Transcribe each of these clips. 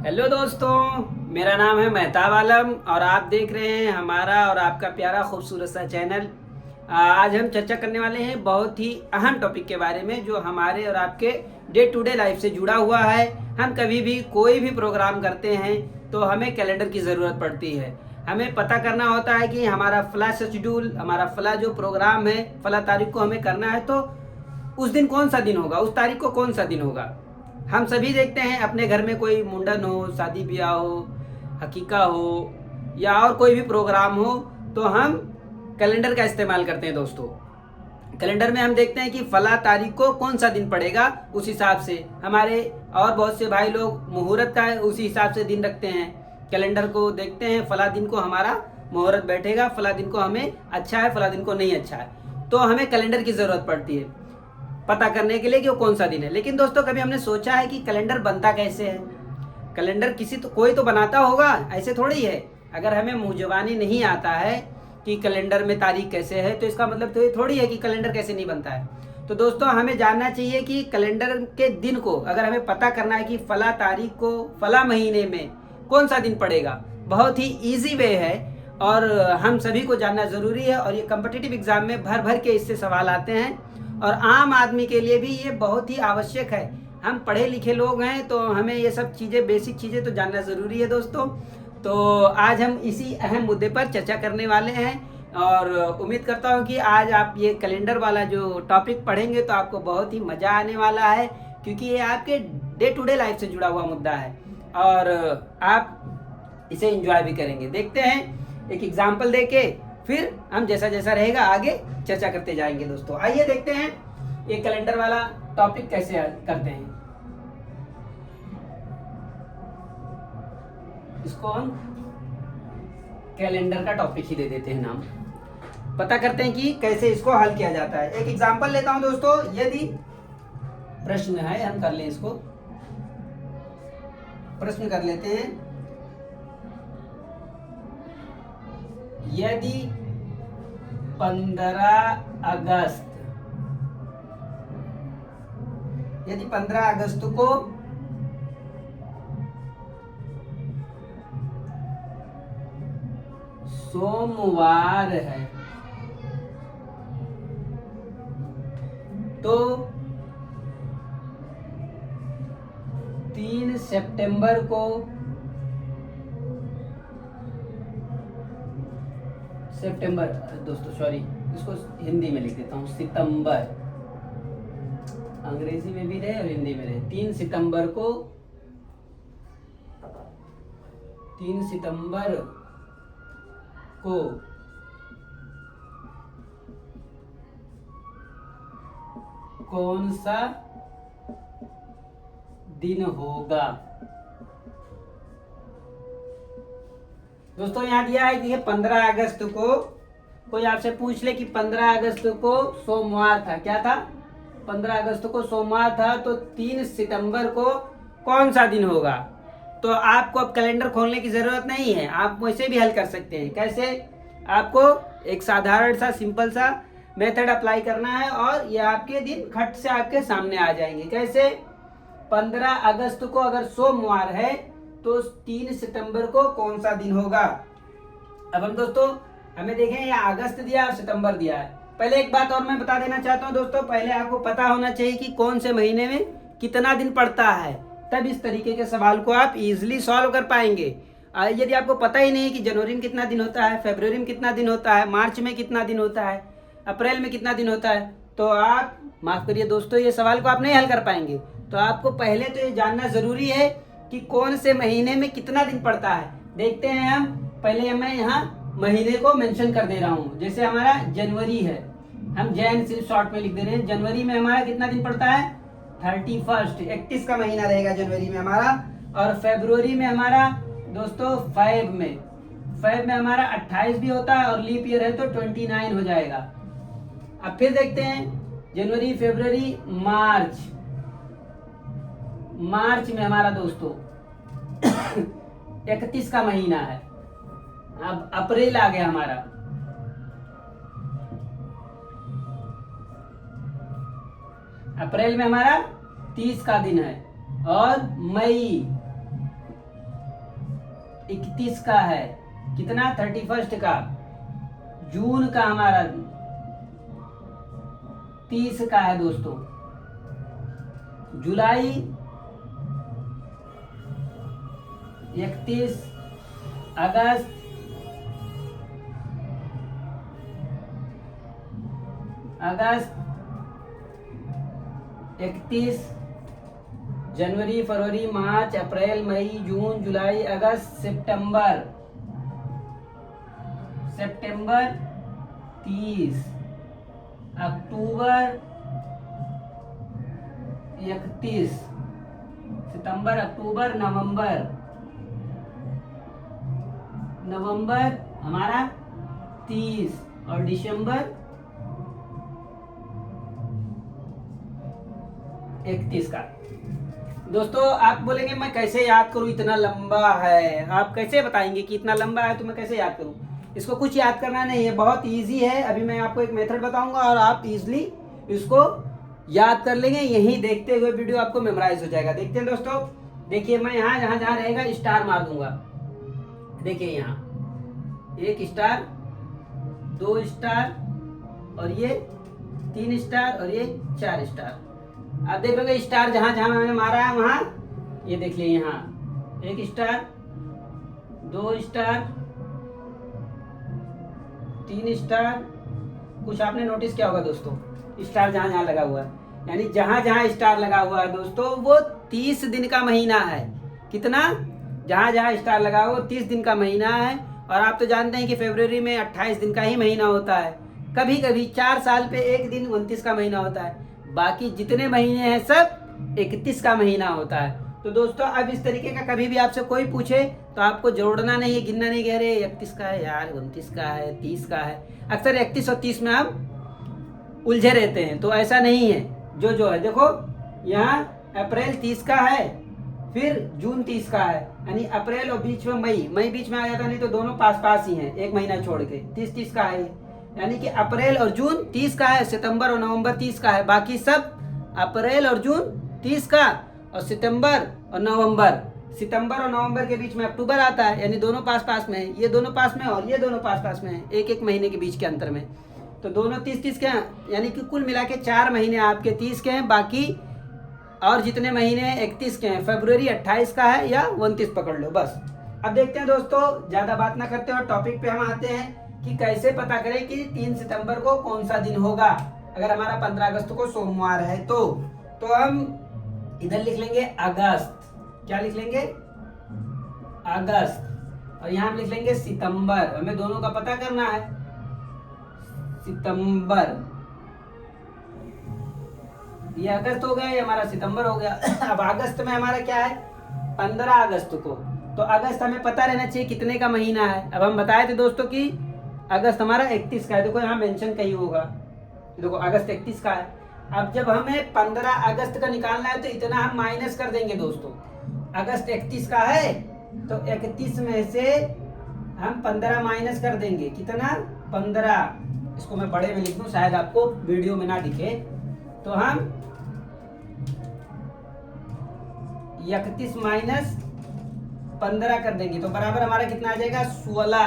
Hello दोस्तों, मेरा नाम है मेहताब आलम और आप देख रहे हैं हमारा और आपका प्यारा खूबसूरत सा चैनल। आज हम चर्चा करने वाले हैं बहुत ही अहम टॉपिक के बारे में जो हमारे और आपके डे टू डे लाइफ से जुड़ा हुआ है। हम कभी भी कोई भी प्रोग्राम करते हैं तो हमें कैलेंडर की ज़रूरत पड़ती है। हमें पता करना होता है कि हमारा फला शेड्यूल, हमारा फला जो प्रोग्राम है फला तारीख को हमें करना है, तो उस दिन कौन सा दिन होगा, उस तारीख को कौन सा दिन होगा। हम सभी देखते हैं अपने घर में कोई मुंडन हो, शादी ब्याह हो, हकीका हो या और कोई भी प्रोग्राम हो तो हम कैलेंडर का इस्तेमाल करते हैं। दोस्तों, कैलेंडर में हम देखते हैं कि फला तारीख को कौन सा दिन पड़ेगा, उस हिसाब से हमारे और बहुत से भाई लोग मुहूर्त का है उसी हिसाब से दिन रखते हैं। कैलेंडर को देखते हैं, फला दिन को हमारा मुहूर्त बैठेगा, फला दिन को हमें अच्छा है, फला दिन को नहीं अच्छा है, तो हमें कैलेंडर की ज़रूरत पड़ती है पता करने के लिए कि वो कौन सा दिन है। लेकिन दोस्तों, कभी हमने सोचा है कि कैलेंडर बनता कैसे है? कैलेंडर कोई तो बनाता होगा, ऐसे थोड़ी है। अगर हमें मुँह ज़बानी नहीं आता है कि कैलेंडर में तारीख कैसे है तो इसका मतलब तो ये थोड़ी है कि कैलेंडर कैसे नहीं बनता है। तो दोस्तों, हमें जानना चाहिए कि कैलेंडर के दिन को अगर हमें पता करना है कि फला तारीख को फला महीने में कौन सा दिन पड़ेगा, बहुत ही ईजी वे है और हम सभी को जानना ज़रूरी है। और ये कम्पिटिटिव एग्ज़ाम में भर भर के इससे सवाल आते हैं और आम आदमी के लिए भी ये बहुत ही आवश्यक है। हम पढ़े लिखे लोग हैं तो हमें ये सब चीज़ें, बेसिक चीज़ें तो जानना ज़रूरी है दोस्तों। तो आज हम इसी अहम मुद्दे पर चर्चा करने वाले हैं और उम्मीद करता हूँ कि आज आप ये कैलेंडर वाला जो टॉपिक पढ़ेंगे तो आपको बहुत ही मज़ा आने वाला है, क्योंकि ये आपके डे टू डे लाइफ से जुड़ा हुआ मुद्दा है और आप इसे एंजॉय भी करेंगे। देखते हैं एक एग्जाम्पल दे के, फिर हम जैसा जैसा रहेगा आगे चर्चा करते जाएंगे। दोस्तों, आइए देखते हैं ये कैलेंडर वाला टॉपिक कैसे करते हैं। इसको हम कैलेंडर का टॉपिक ही दे देते हैं नाम। पता करते हैं कि कैसे इसको हल किया जाता है। एक एग्जांपल लेता हूं दोस्तों। यदि प्रश्न है, हम कर लें इसको, प्रश्न कर लेते हैं। यदि 15 अगस्त को सोमवार है तो 3 सितंबर को दोस्तों सॉरी, इसको हिंदी में लिख देता हूँ, सितंबर। अंग्रेजी में भी रहे और हिंदी में रहे। 3 सितंबर को कौन सा दिन होगा? दोस्तों, यहाँ दिया है कि 15 अगस्त को, कोई आपसे पूछ ले कि 15 अगस्त को सोमवार था, क्या था? 15 अगस्त को सोमवार था तो 3 सितंबर को कौन सा दिन होगा? तो आपको अब कैलेंडर खोलने की ज़रूरत नहीं है, आप वैसे भी हल कर सकते हैं। कैसे? आपको एक साधारण सा सिंपल सा मेथड अप्लाई करना है और ये आपके दिन खट से आपके सामने आ जाएंगे। कैसे? 15 अगस्त को अगर सोमवार है तो 3 सितंबर को कौन सा दिन होगा? अब हम दोस्तों हमें देखें, यहाँ अगस्त दिया और सितंबर दिया है। पहले एक बात और मैं बता देना चाहता हूँ दोस्तों, पहले आपको पता होना चाहिए कि कौन से महीने में कितना दिन पड़ता है, तब इस तरीके के सवाल को आप इजीली सॉल्व कर पाएंगे। यदि आपको पता ही नहीं कि जनवरी में कितना दिन होता है, फरवरी में कितना दिन होता है, मार्च में कितना दिन होता है, अप्रैल में कितना दिन होता है, तो आप माफ़ करिए दोस्तों, ये सवाल को आप नहीं हल कर पाएंगे। तो आपको पहले तो ये जानना ज़रूरी है कि कौन से महीने में कितना दिन पड़ता है। देखते हैं हम, पहले मैं यहाँ महीने को मेंशन कर दे रहा हूँ। जैसे हमारा जनवरी है, हम जैन सिर्फ शॉर्ट में लिख दे रहे हैं। जनवरी में हमारा कितना दिन पड़ता है? 31 का महीना रहेगा जनवरी में हमारा। और फरवरी में हमारा दोस्तों फैब में हमारा 28 भी होता है और लीप ईयर है तो 29 हो जाएगा। अब फिर देखते हैं जनवरी, फरवरी, मार्च में हमारा दोस्तों 31 का महीना है। अब अप्रैल आ गया हमारा, अप्रैल में हमारा 30 का दिन है। और मई 31 का है, कितना 31 का। जून का हमारा 30 का है दोस्तों। जुलाई 31, अगस्त अगस्त 31, जनवरी, फरवरी, मार्च, अप्रैल, मई, जून, जुलाई, अगस्त, सितंबर 30, अक्टूबर 31, सितंबर, अक्टूबर, नवंबर हमारा 30 और दिसंबर 31 का। दोस्तों आप बोलेंगे मैं कैसे याद करूं, इतना लंबा है। आप कैसे बताएंगे कि इतना लंबा है तो मैं कैसे याद करूं। इसको कुछ याद करना नहीं है, बहुत इजी है। अभी मैं आपको एक मेथड बताऊंगा और आप इजीली इसको याद कर लेंगे। यही देखते हुए वीडियो आपको मेमोराइज हो जाएगा। देखते हैं दोस्तों, देखिए मैं यहाँ जहाँ जहाँ रहेगा स्टार मार दूंगा। देखिए यहाँ 1 स्टार, 2 स्टार और ये 3 स्टार और ये 4 स्टार। आप देख लोगे स्टार जहां जहां मैंने मारा है वहां, ये देख लिए यहाँ 1 स्टार, 2 स्टार, 3 स्टार। कुछ आपने नोटिस किया होगा दोस्तों, स्टार जहां जहां लगा हुआ है, यानी जहां जहां स्टार लगा हुआ है दोस्तों वो 30 दिन का महीना है। कितना, जहां जहां स्टार लगा हुआ 30 दिन का महीना है। और आप तो जानते हैं कि फरवरी में 28 दिन का ही महीना होता है। कभी कभी 4 साल पे एक दिन 29 का महीना होता है, बाकी जितने महीने हैं सब 31 का महीना होता है। तो दोस्तों अब इस तरीके का कभी भी आपसे कोई पूछे तो आपको जोड़ना नहीं है, गिनना नहीं, कह रहे 31 का है यार, 29 का है, 30 का है। अक्सर 31 और 30 में हम उलझे रहते हैं, तो ऐसा नहीं है। जो है देखो यहाँ अप्रैल 30 का है, फिर जून 30 का है, यानी अप्रैल और बीच में मई बीच में आ जाता, नहीं तो दोनों पास पास ही हैं, एक महीना छोड़ के 30 का है। यानी कि अप्रैल और जून 30 का है, सितंबर और नवंबर 30 का है, बाकी सब अप्रैल और जून 30 का, और सितंबर और नवंबर के बीच में अक्टूबर आता है, यानी दोनों पास पास में है। ये दोनों पास में और ये दोनों पास पास में है, एक महीने के बीच के अंतर में। तो दोनों 30 के हैं, यानी कि कुल मिला के 4 महीने आपके 30 के हैं, बाकी और जितने महीने 31 के हैं। फरवरी 28 का है या 29 पकड़ लो बस। अब देखते हैं दोस्तों, ज्यादा बात ना करते और टॉपिक पे हम आते हैं कि कैसे पता करें कि 3 सितंबर को कौन सा दिन होगा। अगर हमारा 15 अगस्त को सोमवार है तो हम इधर लिख लेंगे अगस्त। क्या लिख लेंगे, अगस्त। और यहाँ हम लिख लेंगे सितंबर। हमें दोनों का पता करना है। सितंबर, ये अगस्त हो गया, ये हमारा सितंबर हो गया। अब अगस्त में हमारा क्या है, 15 अगस्त को। तो अगस्त हमें पता रहना चाहिए कितने का महीना है। अब हम बताए थे दोस्तों कि अगस्त हमारा 31 का है। देखो यहाँ मेंशन कहीं होगा, देखो अगस्त 31 का है। अब जब हमें 15 अगस्त का निकालना है तो इतना हम माइनस कर देंगे दोस्तों। अगस्त 31 का है तो 31 में से हम 15 माइनस कर देंगे। कितना, 15। इसको मैं बड़े में लिख दूं, शायद आपको वीडियो में ना दिखे। तो हम 31 माइनस 15 कर देंगे तो बराबर हमारा कितना आ जाएगा, 16।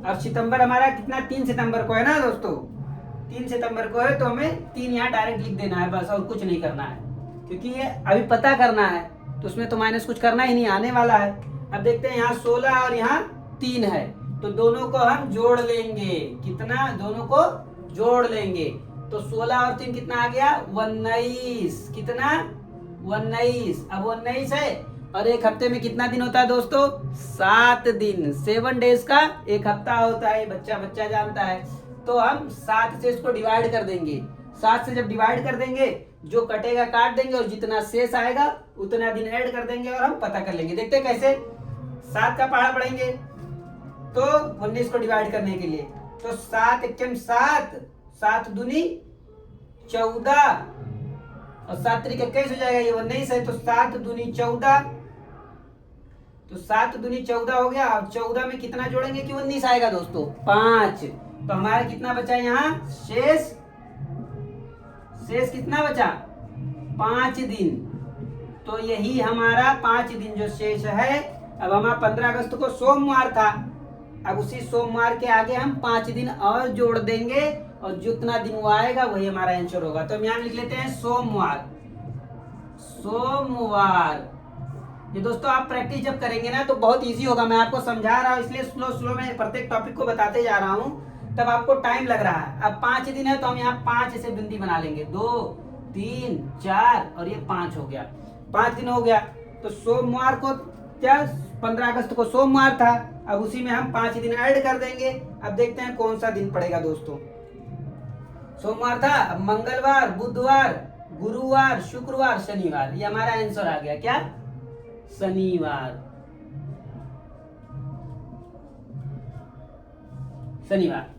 अब सितंबर हमारा कितना, 3 सितंबर को है ना दोस्तों, 3 सितंबर को है, तो हमें 3 यहाँ डायरेक्ट लिख देना है बस, और कुछ नहीं करना है, क्योंकि ये अभी पता करना है तो उसमें तो माइनस कुछ करना ही नहीं, आने वाला है। अब देखते हैं, यहाँ 16 और यहाँ 3 है, तो दोनों को हम जोड़ लेंगे। कितना, दोनों को जोड़ लेंगे तो 16 और 3 कितना आ गया, 19। कितना, 19। अब 19 है, और एक हफ्ते में कितना दिन होता है दोस्तों, 7 दिन। 7 डेज का एक हफ्ता होता है, बच्चा जानता है। तो हम 7 से इसको डिवाइड कर देंगे। 7 से जब डिवाइड कर देंगे, जो कटेगा काट देंगे, और जितना शेष आएगा उतना दिन ऐड कर देंगे, और हम पता कर लेंगे। देखते हैं कैसे। 7 का पहाड़ा पढ़ेंगे तो 19 को डिवाइड करने के लिए, तो 7 एकम 7, 7 दूनी 14, और 7 त्रिक 21 हो जाएगा। ये 19 है तो 7 दूनी 14, तो 7 दूनी 14 हो गया। अब 14 में कितना जोड़ेंगे कि 19 आएगा दोस्तों, 5। तो हमारा कितना बचा यहाँ, शेष कितना बचा, 5 दिन। तो यही हमारा 5 दिन जो शेष है। अब हमारा 15 अगस्त को सोमवार था, अब उसी सोमवार के आगे हम 5 दिन और जोड़ देंगे और जितना दिन वो आएगा वही हमारा आंसर होगा। तो हम यहाँ लिख लेते हैं सोमवार। सोमवार ये दोस्तों आप प्रैक्टिस जब करेंगे ना तो बहुत इजी होगा। मैं आपको समझा रहा हूँ इसलिए स्लो स्लो में प्रत्येक टॉपिक को बताते जा रहा हूँ, तब आपको टाइम लग रहा है। अब 5 दिन है तो हम यहाँ 5 ऐसे बिंदी बना लेंगे, 2 3 4 और ये 5 हो गया। 5 दिन हो गया तो सोमवार को क्या 15 अगस्त को सोमवार था, अब उसी में हम 5 दिन ऐड कर देंगे। अब देखते हैं कौन सा दिन पड़ेगा दोस्तों। सोमवार था, अब मंगलवार, बुधवार, गुरुवार, शुक्रवार, शनिवार, ये हमारा आंसर आ गया। क्या? शनिवार। शनिवार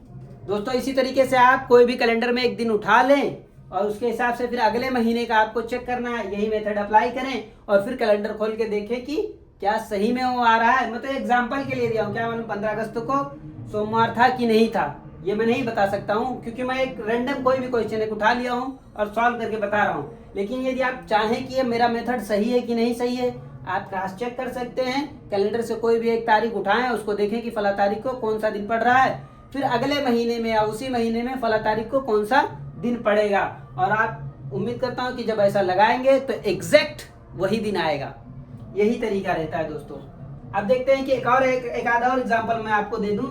दोस्तों इसी तरीके से आप कोई भी कैलेंडर में एक दिन उठा लें और उसके हिसाब से फिर अगले महीने का आपको चेक करना है। यही मेथड अप्लाई करें और फिर कैलेंडर खोल के देखें कि क्या सही में वो आ रहा है। मैं तो एग्जाम्पल के लिए दिया हूँ, क्या मालूम 15 अगस्त को सोमवार था कि नहीं था, ये मैं नहीं बता सकता हूँ, क्योंकि मैं एक रैंडम कोई भी क्वेश्चन एक उठा लिया हूँ और सॉल्व करके बता रहा हूँ। लेकिन यदि आप चाहें कि ये मेरा मेथड सही है कि नहीं सही है, आप क्रॉस चेक कर सकते हैं। कैलेंडर से कोई भी एक तारीख उठाएं, उसको देखें कि फला तारीख को कौन सा दिन पड़ रहा है, फिर अगले महीने में या उसी महीने में फला तारीख को कौन सा दिन पड़ेगा। और आप उम्मीद करता हूं कि जब ऐसा लगाएंगे तो एग्जैक्ट वही दिन आएगा। यही तरीका रहता है दोस्तों। अब देखते हैं कि एक आधा और एग्जाम्पल मैं आपको दे दूं।